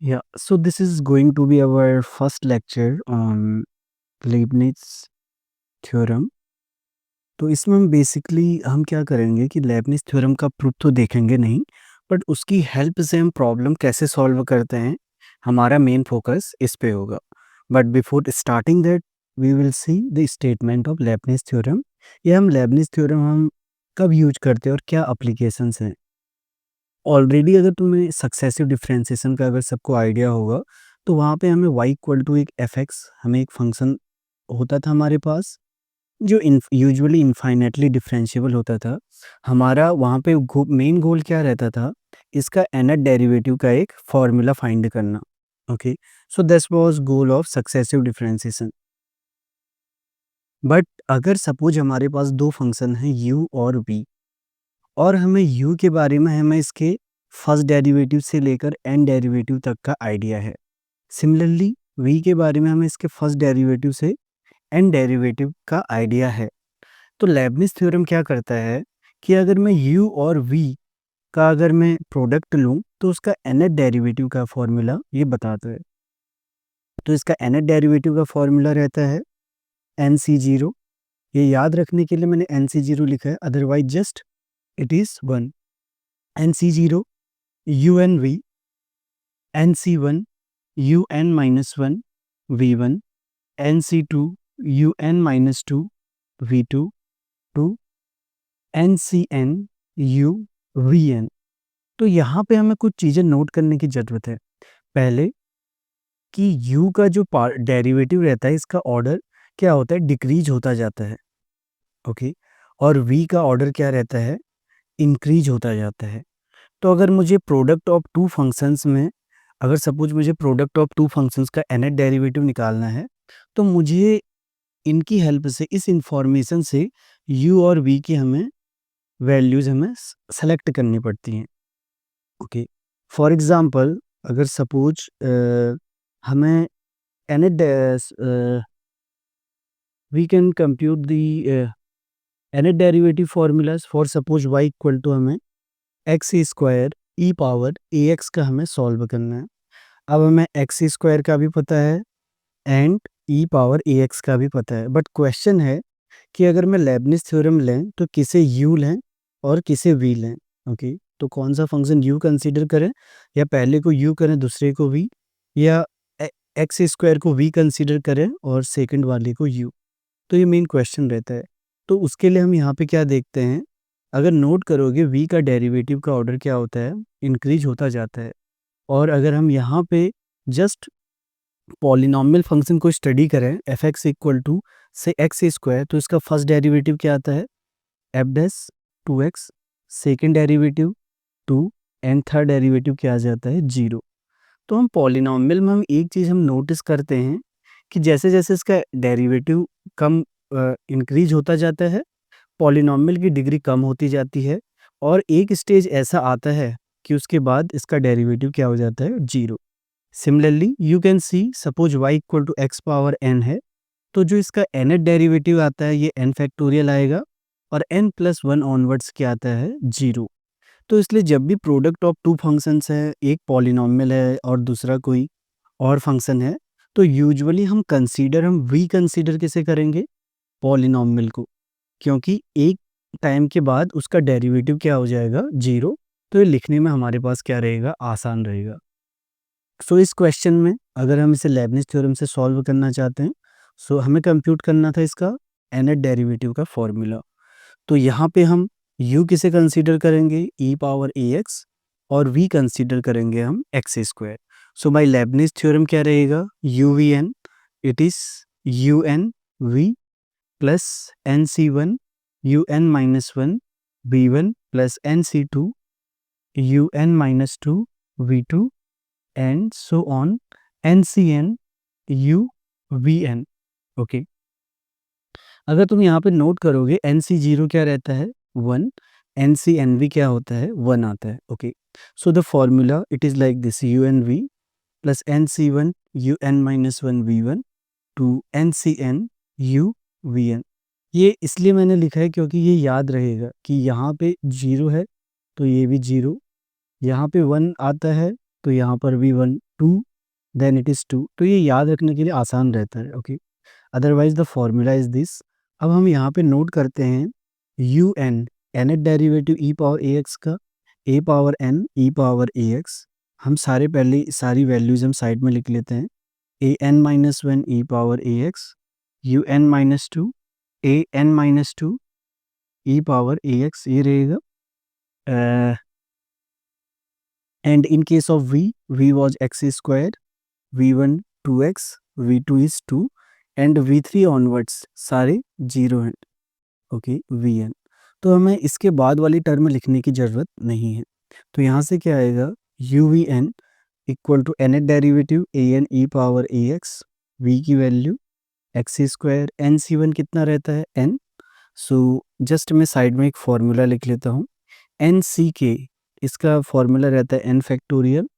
Yeah, so this is going to be our first lecture on Leibniz theorem. तो इसमें हम basically हम क्या करेंगे कि लेibniz थ्योरम का प्रूफ तो देखेंगे नहीं, बट उसकी हेल्प से हम प्रॉब्लम कैसे सॉल्व करते हैं, हमारा मेन फोकस इस पे होगा। But before starting that we will see the statement of Leibniz theorem. ये हम लेibniz थ्योरम हम कब यूज करते हैं और क्या अप्लीकेशंस हैं। ऑलरेडी अगर तुम्हें सक्सेसिव डिफरेंशिएशन का अगर सबको आइडिया होगा, तो वहाँ पे हमें y इक्वल टू एक एफ एक्स हमें एक फंक्शन होता था हमारे पास, जो यूजुअली इनफाइनेटली डिफरेंशिएबल होता था। हमारा वहाँ पे मेन गोल क्या रहता था, इसका nth डेरिवेटिव का एक फॉर्मूला फाइंड करना। Okay, so this was goal of successive differentiation. But अगर सपोज हमारे पास दो फंक्शन हैं u और v, और हमें u के बारे में हमें इसके फर्स्ट डेरिवेटिव से लेकर n डेरिवेटिव तक का आइडिया है। सिमिलरली v के बारे में हमें इसके फर्स्ट डेरिवेटिव से n डेरिवेटिव का आइडिया है। तो लेibniz थ्योरम क्या करता है कि अगर मैं u और v का अगर मैं प्रोडक्ट लूँ तो उसका nth डेरिवेटिव का फॉर्मूला ये बताता है। तो इसका nth डेरिवेटिव का फॉर्मूला रहता है nc0। ये याद रखने के लिए मैंने nc0 लिखा है, otherwise just it is 1। nc0 unv nc1 un-1 v1 nc2 un-2 v2 to NCN U VN। तो यहाँ पे हमें कुछ चीज़ें नोट करने की ज़रूरत है। पहले कि U का जो डेरिवेटिव रहता है, इसका ऑर्डर क्या होता है, डिक्रीज होता जाता है। ओके, और V का ऑर्डर क्या रहता है, इंक्रीज होता जाता है। तो अगर मुझे प्रोडक्ट ऑफ टू फंक्शंस में, अगर सपोज मुझे प्रोडक्ट ऑफ टू फंक्शंस का nth डेरिवेटिव निकालना है, तो मुझे इनकी हेल्प से, इस इंफॉर्मेशन से U और V की हमें वैल्यूज़ हमें सेलेक्ट करनी पड़ती हैं। ओके, फॉर एग्जांपल अगर सपोज हमें we can compute the nth derivative formulas for suppose y equal to हमें x square e power a x का हमें सॉल्व करना है। अब हमें एक्स स्क्वायर का भी पता है and E power a x का भी पता है, बट क्वेश्चन है कि अगर मैं लेibniz थ्योरम लें तो किसे u लें और किसे v लें। ओके, तो कौन सा फंक्शन u कंसीडर करें, या पहले को u करें दूसरे को v, या एक्स स्क्वायर को v कंसीडर करें और सेकंड वाले को u। तो ये मेन क्वेश्चन रहता है। तो उसके लिए हम यहाँ पे क्या देखते हैं, अगर नोट करोगे v का डेरिवेटिव का ऑर्डर क्या होता है, इंक्रीज होता जाता है। और अगर हम यहाँ पे जस्ट पॉलिनॉमियल फंक्शन को स्टडी करें एफ एक्स इक्वल टू से एक्स स्क्वायर, तो इसका फर्स्ट डेरिवेटिव क्या आता है, F dash 2x, second derivative 2, and third derivative क्या आ जाता है 0। तो हम पॉलिनॉमियल में हम एक चीज़ हम नोटिस करते हैं कि जैसे जैसे इसका डेरिवेटिव कम इंक्रीज होता जाता है, पॉलिनॉमियल की डिग्री कम होती जाती है, और एक स्टेज ऐसा आता है कि उसके बाद इसका डेरिवेटिव क्या हो जाता है 0। Similarly you can see suppose y equal to x power n है, तो जो इसका nth डेरिवेटिव आता है ये n फैक्टोरियल आएगा, और n प्लस 1 ऑनवर्ड्स क्या आता है 0। तो इसलिए जब भी प्रोडक्ट ऑफ टू फंक्शंस है, एक पॉलिनॉमियल है और दूसरा कोई और फंक्शन है, तो यूजुअली हम v कंसीडर कैसे करेंगे, पॉलिनॉमियल को, क्योंकि एक टाइम के बाद उसका डेरिवेटिव क्या हो जाएगा 0। तो ये लिखने में हमारे पास क्या रहेगा, आसान रहेगा। सो इस क्वेश्चन में अगर हम इसे लेibniz थ्योरम से सॉल्व करना चाहते हैं, सो हमें कंप्यूट करना था इसका nth डेरिवेटिव का फॉर्मूला। तो यहाँ पे हम u किसे कंसीडर करेंगे, e पावर ए एक्स, और v कंसीडर करेंगे हम x square. So by Leibniz theorem क्या रहेगा, u v n, it is u n v plus n C one u n minus one v one plus n C two u n minus two v two and so on n C n u v n. Okay, अगर तुम यहाँ पे note करोगे N C zero क्या रहता है 1, N C N V क्या होता है 1 आता है। Okay, so the formula it is like this, u n v plus n C one u n minus one v one to n C n u v n. ये इसलिए मैंने लिखा है क्योंकि ये याद रहेगा कि यहाँ पे 0 है तो ये भी 0, यहाँ पे 1 आता है तो यहाँ पर भी 1 2 देन इट इज़ 2, तो ये याद रखने के लिए आसान रहता है। Okay, otherwise the formula is this. अब हम यहाँ पे नोट करते हैं u n, nth derivative e power a x का, a power n e power a x. हम पहले सारी वैल्यूज हम साइड में लिख लेते हैं। A n minus one e power a x, u n minus two, a n minus two e power a x, ये रहेगा। And in case of v was x square, v1 2x, v2 is 2 and v3 onwards सारे 0 हैं। Okay, vn, तो हमें इसके बाद वाली term लिखने की ज़रूरत नहीं है। तो यहाँ से क्या आएगा, u v n equal to nth derivative a n e power a x, v की वैल्यू एक्स स्क्वायर, एन सी वन कितना रहता है एन। सो जस्ट मैं साइड में एक फॉर्मूला लिख लेता हूँ, एन सी के, इसका फॉर्मूला रहता है n factorial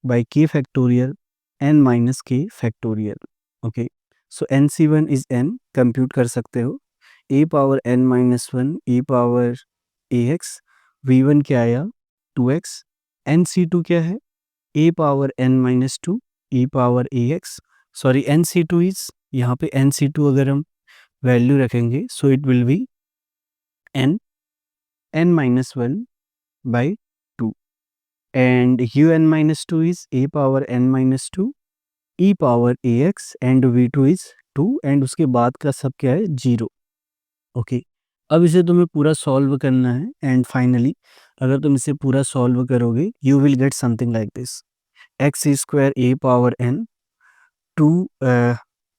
by k factorial n minus k factorial. Okay, so n C one is n, compute कर सकते हो, a power n minus one e power a x, v one क्या आया 2x, n सी two क्या है a power n minus two e power a x, sorry n C two is, यहाँ पे n सी two अगर हम वैल्यू रखेंगे so it will B N minus one by 2 and un minus 2 is a power n minus 2 e power ax and v2 is 2 and उसके बाद का सब क्या है 0। ओके, अब इसे तुम्हें पूरा सॉल्व करना है एंड फाइनली अगर तुम इसे पूरा सॉल्व करोगे you will get something like this, x square a power n 2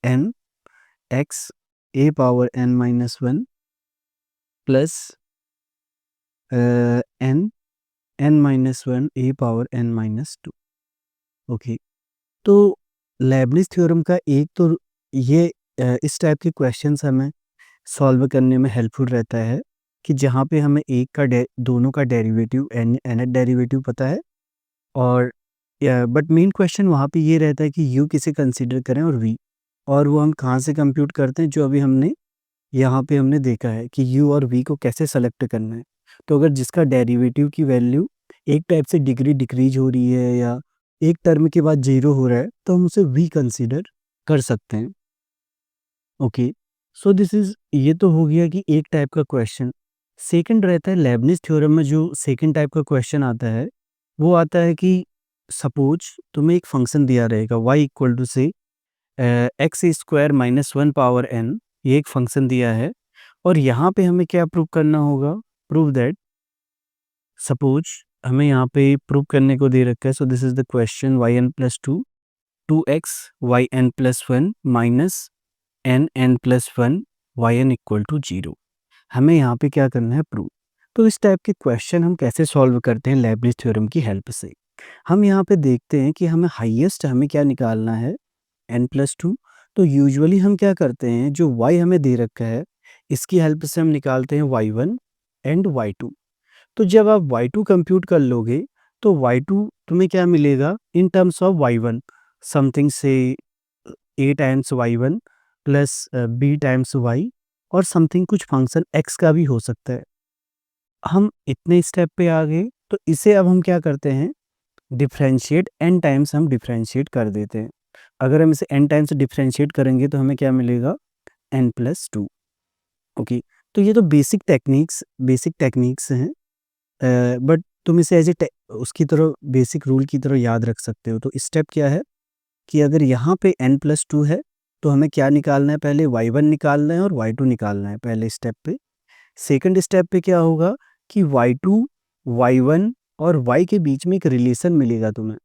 n x a power n minus one plus n n minus one a power n minus two. Okay, तो Leibniz theorem का एक तो ये इस type के questions हमें solve करने में हेल्पफुल रहता है कि जहाँ पे हमें एक का दोनों का डेरिवेटिव nth डेरिवेटिव पता है, और बट मेन क्वेश्चन वहाँ पे ये रहता है कि u किसे कंसीडर करें और v, और वो हम कहाँ से कंप्यूट करते हैं, जो अभी हमने यहाँ पे हमने देखा है कि u और v को कैसे सेलेक्ट करना है। तो अगर जिसका डेरिवेटिव की वैल्यू एक टाइप से डिग्री डिक्रीज हो रही है या एक टर्म के बाद 0 हो रहा है तो हम उसे v कंसीडर कर सकते हैं। ओके, सो दिस इज, ये तो हो गया कि एक टाइप का क्वेश्चन। सेकंड रहता है लेबनिज़ थ्योरम में, जो सेकंड टाइप का क्वेश्चन आता है वो आता है कि सपोज तुम्हें एक फंक्शन दिया रहेगा y इक्वल टू से x square minus one power n, ये एक फंक्शन दिया है और यहाँ पे हमें क्या प्रूव करना होगा, प्रूव दैट, सपोज हमें यहाँ पे प्रूव करने को दे रखा है। So this is the question, y n plus two, two x y n plus one minus n n plus one y n equal to 0, हमें यहाँ पे क्या करना है, प्रूव। तो इस टाइप के क्वेश्चन हम कैसे सॉल्व करते हैं लेबनिज़ थ्योरम की हेल्प से। हम यहाँ पे देखते हैं कि हमें हाईएस्ट हमें क्या निकालना है, n प्लस टू। तो यूजुअली हम क्या करते हैं, जो y हमें दे रखा है इसकी हेल्प से हम निकालते हैं y1 एंड y2। तो जब आप y2 कंप्यूट कर लोगे तो y2 तुम्हें क्या मिलेगा in terms of y1, something से a times y1 plus b times y, और समथिंग कुछ फंक्शन x का भी हो सकता है। हम इतने स्टेप पे आ गए, तो इसे अब हम क्या करते हैं, डिफरेंशिएट n टाइम्स हम डिफरेंशिएट कर देते हैं। अगर हम इसे n टाइम्स डिफरेंशिएट करेंगे तो हमें क्या मिलेगा, n प्लस टू। ओके, तो ये तो बेसिक टेक्निक्स हैं, बट तुम इसे एज ए उसकी तरह बेसिक रूल की तरह याद रख सकते हो। तो स्टेप क्या है कि अगर यहाँ पे n प्लस टू है तो हमें क्या निकालना है, पहले y1 निकालना है और y2 निकालना है पहले स्टेप पे। सेकंड स्टेप पे क्या होगा कि y2 y1 और y के बीच में एक रिलेशन मिलेगा तुम्हें।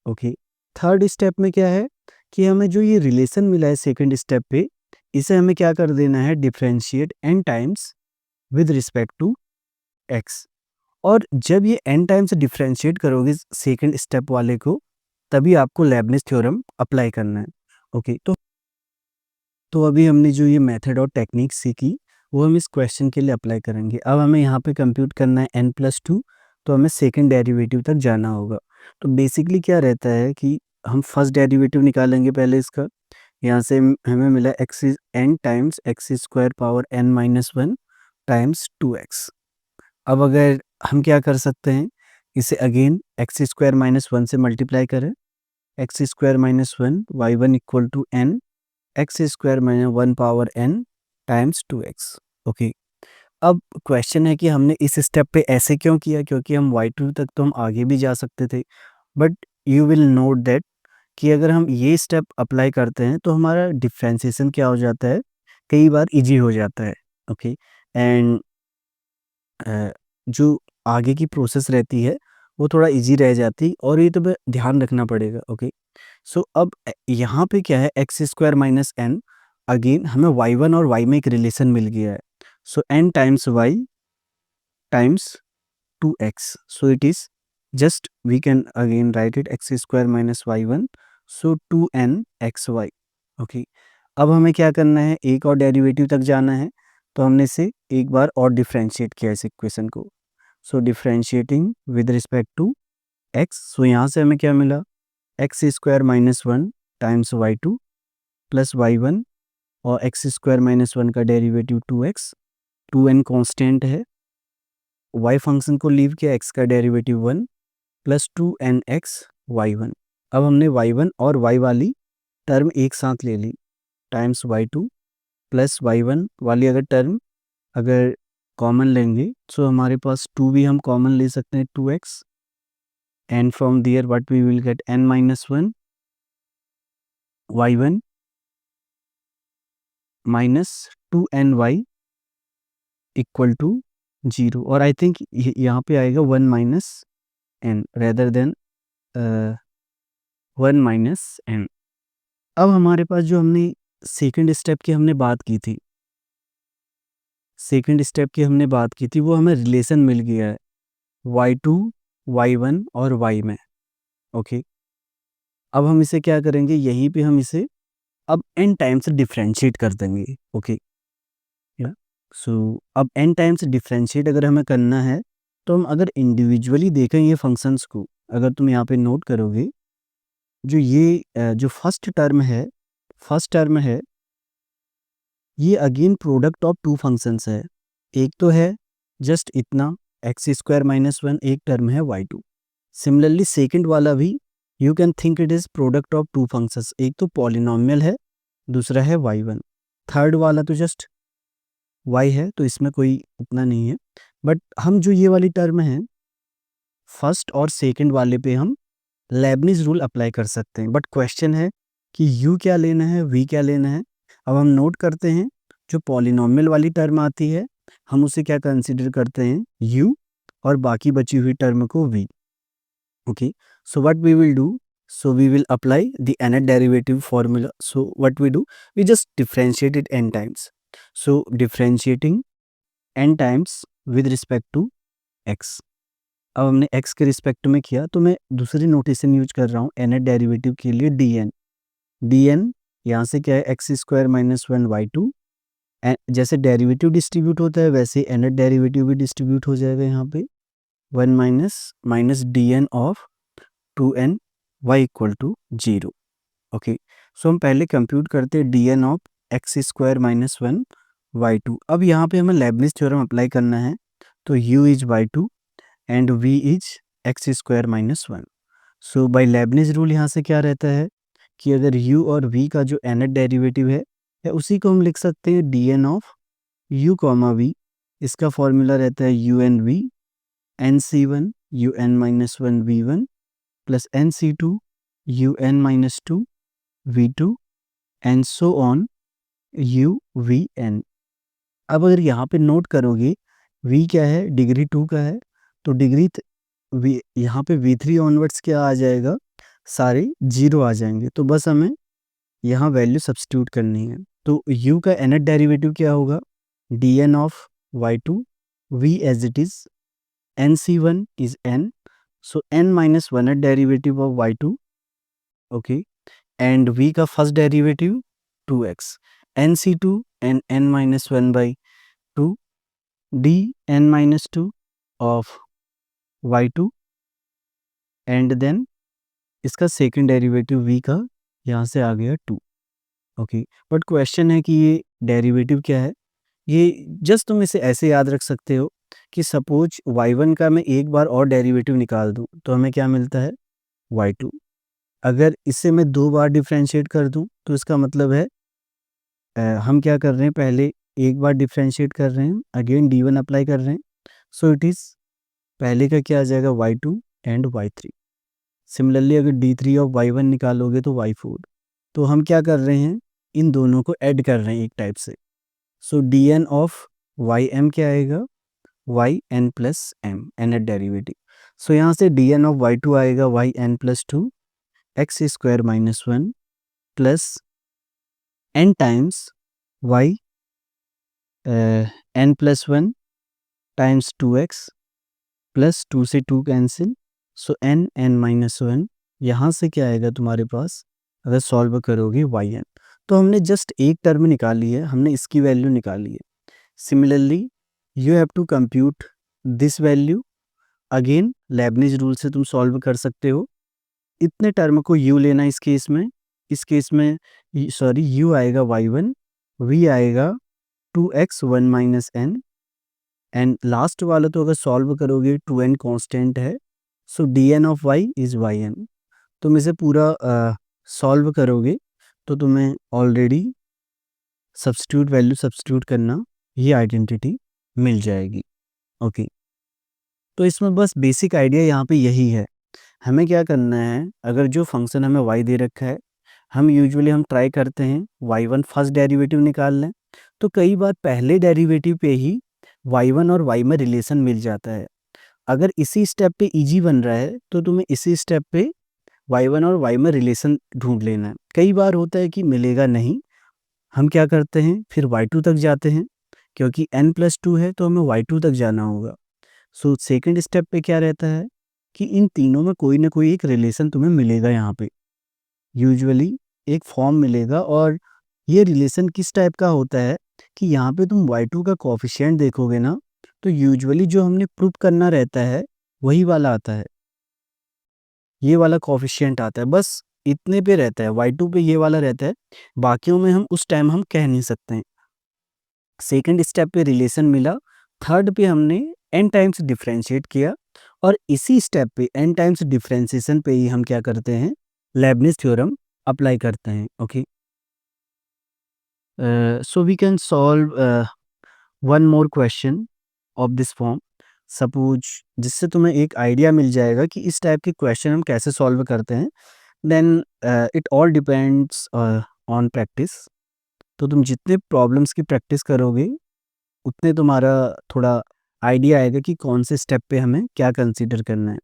ओके, थर्ड स्टेप में क्या है कि हमें जो ये रिलेशन मिला है सेकंड स्टेप पे, इसे हमें क्या कर देना है, differentiate n times with respect to x। और जब ये n टाइम्स डिफरेंशिएट करोगे सेकंड स्टेप वाले को, तभी आपको लेबनिज़ थ्योरम अप्लाई करना है। ओके, तो अभी हमने जो ये मेथड और टेक्निक सीखी वो हम इस क्वेश्चन के लिए अप्लाई करेंगे। अब हमें यहाँ पे कंप्यूट करना है n प्लस टू, तो हमें सेकंड डेरिवेटिव तक जाना होगा। तो बेसिकली क्या रहता है कि हम फर्स्ट डेरिवेटिव निकालेंगे पहले इसका, यहाँ से हमें मिला x is n times x square power n minus one times 2x। अब अगर हम क्या कर सकते हैं, इसे again x square minus one से मल्टीप्लाई करें x square minus one y one equal to n x square minus one power n times two x. Okay, अब क्वेश्चन है कि हमने इस स्टेप पे ऐसे क्यों किया, क्योंकि हम y2 तक तो हम आगे भी जा सकते थे, but you will note that कि अगर हम ये स्टेप अप्लाई करते हैं तो हमारा डिफ्रेंसिएशन क्या हो जाता है, कई बार इजी हो जाता है। ओके, एंड जो आगे की प्रोसेस रहती है वो थोड़ा इजी रह जाती, और ये तो मैं ध्यान रखना पड़ेगा। ओके, सो अब यहाँ पे क्या है, x square minus n, again हमें y1 और y में एक रिलेशन मिल गया है। सो n times y times 2x, so it is just we can again write it x square minus y1, so 2nxy। Okay, अब हमें क्या करना है, एक और डेरिवेटिव तक जाना है, तो हमने इसे एक बार और डिफरेंशिएट किया इस इक्वेशन को। So differentiating with respect to x, so यहाँ से हमें क्या मिला, x square minus one times y two plus y one, और एक्स स्क्वायर माइनस वन का डेरिवेटिव 2x, 2n कॉन्स्टेंट है, y फंक्शन को लीव किया, x का डेरिवेटिव 1 प्लस 2nx y1। अब हमने y1 और y वाली टर्म एक साथ ले ली, टाइम्स y2 प्लस y1 वाली अगर टर्म अगर कॉमन लेंगे, सो हमारे पास 2 भी हम कॉमन ले सकते हैं, 2x, and from there what we will get n minus one y1 minus 2ny equal to 0, और आई थिंक यहाँ पे आएगा 1 minus n rather than 1 minus n. अब हमारे पास जो हमने सेकंड स्टेप की हमने बात की थी, वो हमें रिलेशन मिल गया है y2 y1 और y में। ओके, अब हम इसे क्या करेंगे, यहीं पे हम इसे अब n टाइम्स डिफरेंशिएट कर देंगे। ओके, सो अब n टाइम्स डिफरेंशिएट अगर हमें करना है, तो हम अगर इंडिविजुअली देखें ये फंक्शंस को, अगर तुम यहाँ पे नोट करोगे, जो ये जो फर्स्ट टर्म है ये again product of two functions है। एक तो है जस्ट इतना एक्स स्क्वायर माइनस वन, एक टर्म है y2। सिमिलरली सेकंड वाला भी you can think it is product of two functions, एक तो पॉलिनोमियल है, दूसरा है y1, थर्ड वाला तो जस्ट y है, तो इसमें कोई उतना नहीं है। बट हम जो ये वाली टर्म है फर्स्ट और सेकंड वाले पे हम लेबनिज रूल अप्लाई कर सकते हैं, बट क्वेश्चन है कि u क्या लेना है, v क्या लेना है। अब हम नोट करते हैं, जो पॉलिनोमियल वाली टर्म आती है हम उसे क्या कंसीडर करते हैं, u, और बाकी बची हुई टर्म को v। Okay, so what we will do, so we will apply the nth derivative formula। so what we do, we just differentiate it n times, so differentiating n times with respect to x। अब हमने x के respect में किया, तो मैं दूसरी notation use कर रहा हूँ nth डेरिवेटिव के लिए dn यहाँ से क्या है, x square minus one y two, जैसे डेरिवेटिव डिस्ट्रीब्यूट होता है वैसे nth डेरिवेटिव भी डिस्ट्रीब्यूट हो जाएगा यहाँ पे, 1 minus dn of 2n y equal to 0। Okay, so हम पहले कंप्यूट करते हैं dn of x square minus one y two. अब यहाँ पे हमें लेबनिज थ्योरम अप्लाई करना है, तो u is y2 and v is x square minus one. So by Leibniz rule यहाँ से क्या रहता है कि अगर u और v का जो nth डेरिवेटिव है या उसी को हम लिख सकते हैं dn of u comma v, इसका फॉर्मूला रहता है un v nc1 un minus one v1 plus nc2 un minus two v2 and so on u v n। अब अगर यहाँ पे नोट करोगे v क्या है, डिग्री 2 का है, तो डिग्री यहाँ पे v3 ऑनवर्ड्स क्या आ जाएगा, सारे 0 आ जाएंगे, तो बस हमें यहाँ वैल्यू सब्स्टिट्यूट करनी है। तो u का nth डेरिवेटिव क्या होगा, dn of y2 v as it is, nc1 is n, so n minus one derivative of y2। Okay, and v का first derivative 2x, nc2 and n minus one by 2 dn minus two of y2, and then इसका second derivative v का यहाँ से आ गया 2। Okay, but question है कि ये derivative क्या है, ये जस्ट तुम इसे ऐसे याद रख सकते हो कि सपोज y1 का मैं एक बार और डेरिवेटिव निकाल दूं तो हमें क्या मिलता है, y2। अगर इसे मैं 2 बार डिफरेंशिएट कर दूँ तो इसका मतलब है हम क्या कर रहे हैं, पहले एक बार डिफरेंशिएट कर रहे हैं, अगेन D1 अप्लाई कर रहे हैं। सो इट इज़ पहले का क्या आ जाएगा y2 एंड y3। सिमिलरली अगर D3 ऑफ y1 निकालोगे तो y4। तो हम क्या कर रहे हैं, इन दोनों को ऐड कर रहे हैं एक टाइप से। सो dn ऑफ ym क्या आएगा, yn plus m, nth derivative. So यहाँ से dn ऑफ y2 आएगा yn plus 2 x square minus 1 plus n times y n plus 1 times 2x plus 2 से 2 कैंसिल। सो n माइनस 1 यहाँ से क्या आएगा तुम्हारे पास, अगर सॉल्व करोगे yn। तो हमने जस्ट एक टर्म निकाली है, हमने इसकी वैल्यू निकाली है। Similarly you have to compute this value. Again Leibniz rule से तुम सॉल्व कर सकते हो। इतने टर्म को u लेना इस केस में, u आएगा y1, v आएगा 2x 1 minus n, and last वाला तो अगर सॉल्व करोगे 2n कांस्टेंट है। सो dn of y is yn। तुम इसे पूरा सॉल्व करोगे तो तुम्हें ऑलरेडी सब्स्टिट्यूट वैल्यू सब्स्टिट्यूट करना, ये आइडेंटिटी मिल जाएगी। ओके, तो इसमें बस बेसिक आइडिया यहाँ पे यही है। हमें क्या करना है, अगर जो फंक्शन हमें y दे रखा है, हम ट्राई करते हैं y1 फर्स्ट डेरिवेटिव निकाल लें। तो कई बार पहले डेरिवेटिव पे ही y1 और y में रिलेशन मिल जाता है। अगर इसी स्टेप पे इजी बन रहा है तो तुम्हें इसी स्टेप पे y1 और y में रिलेशन ढूंढ लेना है। कई बार होता है कि मिलेगा नहीं, हम क्या करते हैं फिर y2 तक जाते हैं, क्योंकि n प्लस 2 है तो हमें y2 तक जाना होगा। सो सेकेंड स्टेप पे क्या रहता है कि इन तीनों में कोई ना कोई एक रिलेशन तुम्हें मिलेगा। यहाँ पे यूजुअली एक फॉर्म मिलेगा, और ये रिलेशन किस टाइप का होता है कि यहाँ पे तुम y2 का कोफिशिएंट देखोगे ना, तो यूजुअली जो हमने प्रूव करना रहता है वही वाला आता है, ये वाला कोफिशिएंट आता है। बस इतने पे रहता है, y2 पे ये वाला रहता है, बाकियों में हम उस टाइम हम कह नहीं सकते हैं। सेकेंड स्टेप पे रिलेशन मिला, थर्ड पे हमने n टाइम्स डिफरेंशिएट किया, और इसी स्टेप पे n टाइम्स डिफरेंशिएशन पे ही हम क्या करते हैं, लेबनिज थ्योरम अप्लाई करते हैं। Okay, so we can solve one more question of this form. Suppose, जिससे तुम्हें एक आइडिया मिल जाएगा कि इस टाइप के क्वेश्चन हम कैसे सॉल्व करते हैं। Then it all depends on practice. तो तुम जितने प्रॉब्लम्स की प्रैक्टिस करोगे उतने तुम्हारा थोड़ा आइडिया आएगा कि कौन से स्टेप पे हमें क्या कंसीडर करना है।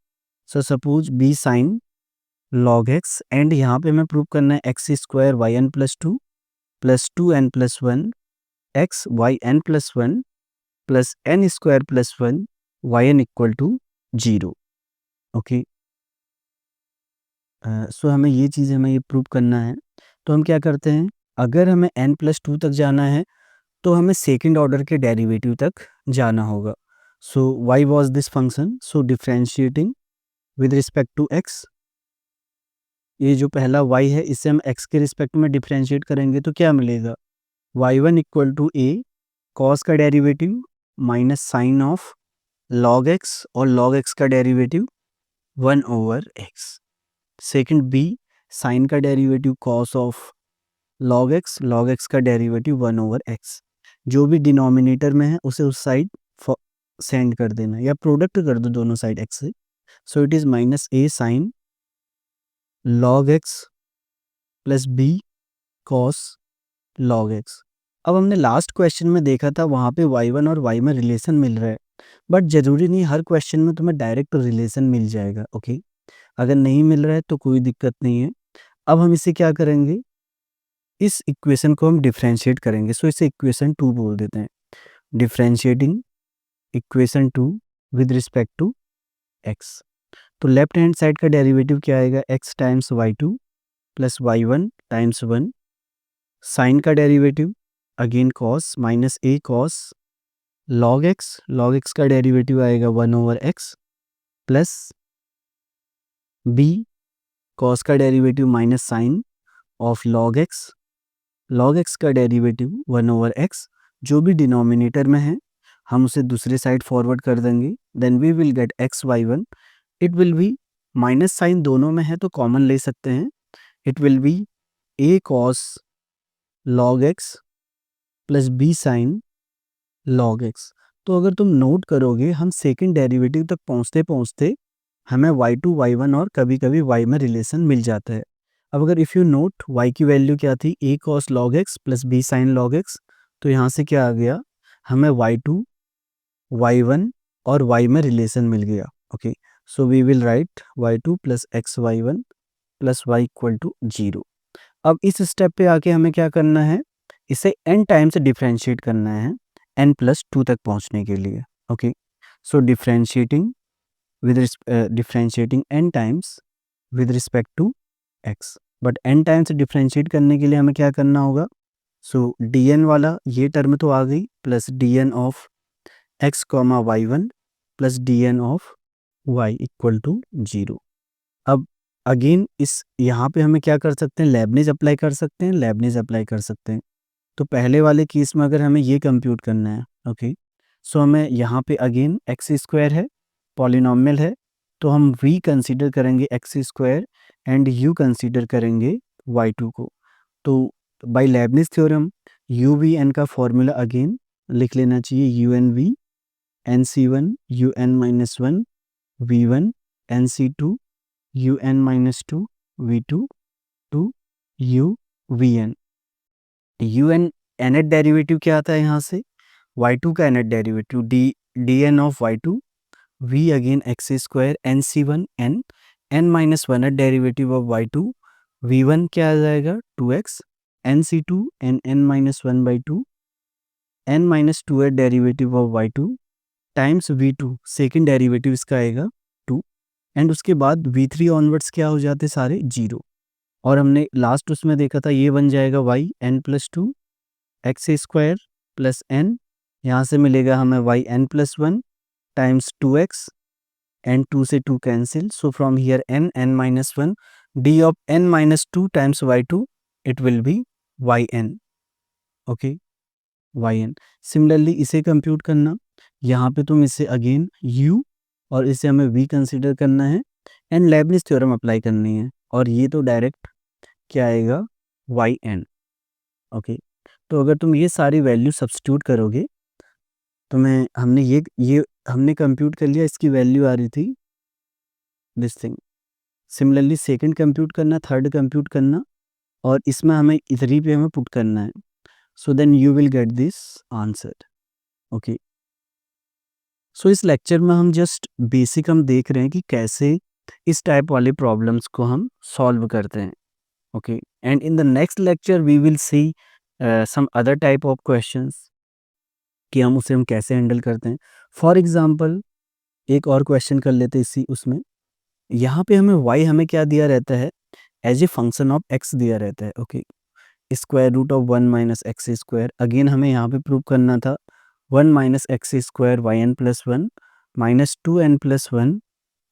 So suppose b sine log x, and यहाँ पे हमें प्रूव करना है x square y n plus 2 plus 2n plus 1 x y n plus 1 plus n square plus 1 y n equal to 0। Okay, so हमें ये चीज़ हमें ये प्रूव करना है। तो हम क्या करते हैं, अगर हमें n प्लस 2 तक जाना है तो हमें सेकेंड ऑर्डर के डेरिवेटिव तक जाना होगा। So y was this function, so differentiating with respect to x, ये जो पहला y है इसे हम x के रिस्पेक्ट में डिफ्रेंशिएट करेंगे तो क्या मिलेगा, y1 equal to a cos का derivative minus sine of log x, और log x का derivative 1 over x। Second b sine का derivative cos of log x का डेरिवेटिव 1 ओवर x। जो भी डिनोमिनेटर में है उसे उस साइड सेंड कर देना, या प्रोडक्ट कर दो दोनों साइड x से। So it is minus a sine log x plus b cos log x। अब हमने लास्ट क्वेश्चन में देखा था वहाँ पे y1 और y में रिलेशन मिल रहा है, बट ज़रूरी नहीं हर क्वेश्चन में तुम्हें डायरेक्ट रिलेशन मिल जाएगा। ओके, अगर नहीं मिल रहा है तो कोई दिक्कत नहीं है। अब हम इसे क्या करेंगे, इस इक्वेशन को हम डिफ्रेंशिएट करेंगे। सो इसे इक्वेशन 2 बोल देते हैं, differentiating equation 2 with respect to x। तो लेफ्ट हैंड साइड का डेरिवेटिव क्या आएगा, x times y2 plus y1 times 1, sine का derivative again cos minus a cos log x का डेरिवेटिव आएगा 1 over x plus b cos का derivative minus sine of log x का derivative 1 over x। जो भी denominator में है हम उसे दूसरे साइड फॉरवर्ड कर देंगे, then we will get x y1। It will be minus sine दोनों में है तो कॉमन ले सकते हैं, it will be a cos log x plus b sin log x। तो अगर तुम नोट करोगे हम सेकंड डेरिवेटिव तक पहुंचते पहुंचते हमें y2 y1 और कभी कभी y में रिलेशन मिल जाता है। अब अगर इफ़ यू नोट y की वैल्यू क्या थी, a cos log x plus b sin log x, तो यहाँ से क्या आ गया, हमें y2 y1 और y में रिलेशन मिल गया। Okay, so we will write y2 plus x y1 plus y equal to 0। अब इस स्टेप पे आके हमें क्या करना है, इसे n टाइम्स डिफरेंशिएट करना है n प्लस 2 तक पहुंचने के लिए। Okay, so differentiating n times with respect to x, but n times differentiate करने के लिए हमें क्या करना होगा, सो dn वाला ये टर्म तो आ गई plus dn of x comma y1 plus dn of y equal to 0। अब अगेन इस यहाँ पे हमें क्या कर सकते हैं, लेबनिज अप्लाई कर सकते हैं, लेबनिज अप्लाई कर सकते हैं। तो पहले वाले केस में अगर हमें ये कंप्यूट करना है, ओके, सो हमें यहाँ पे अगेन एक्स स्क्वायर है, पॉलिनॉमियल है, तो हम v कंसीडर करेंगे x square and u consider करेंगे y2 को। तो by Leibniz theorem u v n का फॉर्मूला अगेन लिख लेना चाहिए, u n v n c1 u n minus 1 v1 n c2 u n minus 2 v2 to u v n। u n nth derivative क्या आता है यहाँ से, y2 का nth derivative dn of y2 v again x square n C one n minus one derivative of y2 v1 क्या आ जाएगा 2x nc2 n minus 1 by 2 n minus 2 derivative of y2 times v2 second derivative इसका आएगा 2 and उसके बाद v3 onwards क्या हो जाते सारे 0। और हमने लास्ट उसमें देखा था ये बन जाएगा y n plus 2 x square plus n, यहाँ से मिलेगा हमें y n plus 1 times 2x and 2 से 2 cancel, so from here n minus 1 d of n minus 2 times y2 it will B yn। Okay, yn similarly इसे compute करना, यहाँ पे तुम इसे अगेन u और इसे हमें v कंसीडर करना है एंड लेबनिज थ्योरम अप्लाई करनी है, और ये तो डायरेक्ट क्या आएगा yn। ओके, तो अगर तुम ये सारी वैल्यू सब्स्टिट्यूट करोगे तो मैं हमने ये हमने कंप्यूट कर लिया, इसकी वैल्यू आ रही थी this thing. Similarly second compute करना, थर्ड कंप्यूट करना, और इसमें हमें इधर पे हमें पुट करना है, so then you will get this answer. Okay, so इस लेक्चर में हम जस्ट बेसिक हम देख रहे हैं कि कैसे इस टाइप वाले प्रॉब्लम्स को हम सॉल्व करते हैं। Okay, and in the next lecture we will see some other type of questions कि हम उसे हम कैसे हैंडल करते हैं। फॉर एग्जांपल एक और क्वेश्चन कर लेते हैं इसी उसमें, यहाँ पे हमें y हमें क्या दिया रहता है, as a function of x दिया रहता है। Okay, square root of 1 minus x square, again हमें यहाँ पे प्रूव करना था 1 minus x square y n plus 1 minus 2n plus 1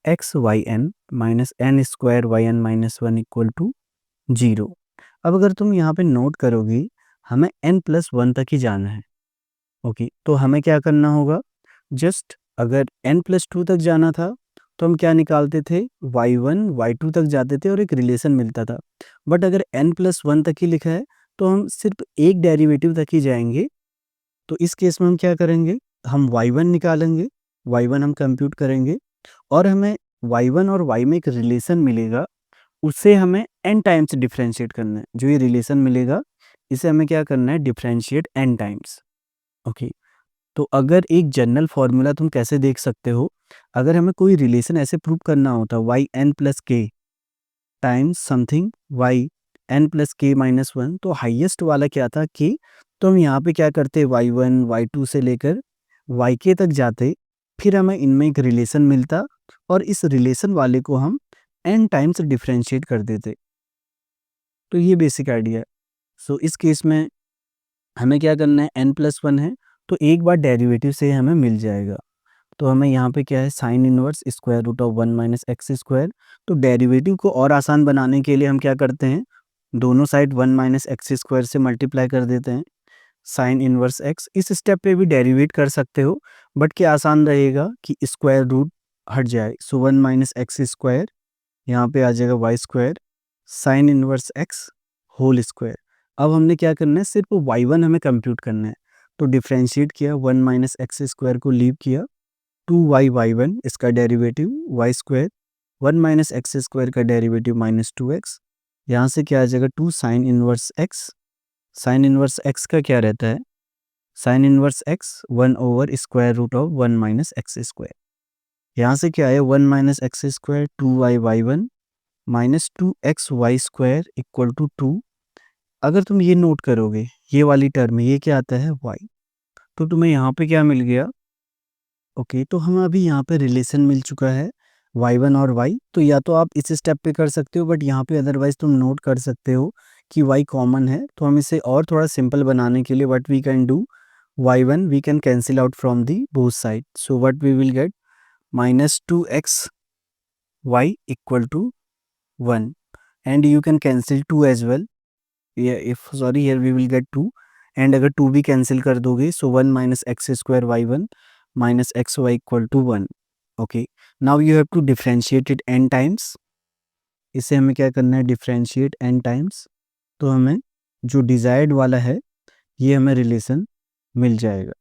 x y n minus n square y n minus 1 equal to 0। अब अगर तुम यहाँ पे नोट करोगे हमें n प्लस 1 तक ही जाना है। ओके, तो हमें क्या करना होगा, जस्ट अगर n प्लस 2 तक जाना था तो हम क्या निकालते थे, y1 y2 तक जाते थे और एक रिलेशन मिलता था। बट अगर n प्लस 1 तक ही लिखा है तो हम सिर्फ एक डेरिवेटिव तक ही जाएंगे। तो इस केस में हम क्या करेंगे, हम y1 निकालेंगे, y1 हम कंप्यूट करेंगे और हमें y1 और y में एक रिलेशन मिलेगा, उससे हमें n टाइम्स डिफ्रेंशिएट करना है। जो ये रिलेशन मिलेगा इसे हमें क्या करना है, डिफ्रेंशिएट n टाइम्स। ओके, तो अगर एक जनरल फॉर्मूला तुम कैसे देख सकते हो, अगर हमें कोई रिलेशन ऐसे प्रूव करना होता y n प्लस के times something y n plus के माइनस 1, तो हाईएस्ट वाला क्या था k, तो हम यहाँ पे क्या करते y1 y2 से लेकर yk तक जाते, फिर हमें इनमें एक रिलेशन मिलता और इस रिलेशन वाले को हम n टाइम्स डिफ्रेंशिएट कर देते। तो ये बेसिक आइडिया है। सो इस केस में हमें क्या करना है, n प्लस 1 है तो एक बार डेरिवेटिव से हमें मिल जाएगा। तो हमें यहाँ पे क्या है, sine inverse square root of 1 minus x square. तो डेरिवेटिव को और आसान बनाने के लिए हम क्या करते हैं, दोनों साइड 1 माइनस एक्स स्क्वायर से मल्टीप्लाई कर देते हैं, साइन इनवर्स एक्स। इस स्टेप पे भी डेरिवेट कर सकते हो बट क्या आसान रहेगा कि स्क्वायर रूट हट जाए, सो 1 माइनस एक्स स्क्वायर यहाँ पे आ जाएगा y square sine inverse x whole square. अब हमने क्या करना है, सिर्फ y1 हमें कंप्यूट करना है। तो डिफ्रेंशिएट किया, 1 माइनस एक्स स्क्वायर को लीव किया, 2y y1 इसका derivative y square, 1 minus x square का डेरिवेटिव माइनस 2x, यहाँ से क्या आ जाएगा 2 sine inverse x। Sine inverse x का क्या रहता है, sine inverse x 1 over square root of 1 minus x square. यहाँ से क्या है 1 minus x square 2y y1 minus 2xy square equal to 2। अगर तुम ये नोट करोगे, ये वाली टर्म में ये क्या आता है y, तो तुम्हें यहाँ पे क्या मिल गया, ओके तो हमें अभी यहाँ पे रिलेशन मिल चुका है y1 और y। तो या तो आप इस स्टेप पे कर सकते हो, बट यहाँ पे अदरवाइज तुम नोट कर सकते हो कि y कॉमन है। तो हम इसे और थोड़ा सिंपल बनाने के लिए what we can do, y1 we can cancel out from the both side, so what we will get minus 2x y equal to 1 and you can cancel 2 as well, yeah, if sorry here we will get 2 and अगर 2 भी cancel कर दोगे so 1 minus x square y1 minus xy equal to 1। okay, now you have to differentiate it n times। इसे हमें क्या करना है, differentiate n times, तो हमें जो डिजायर्ड वाला है ये हमें रिलेशन मिल जाएगा।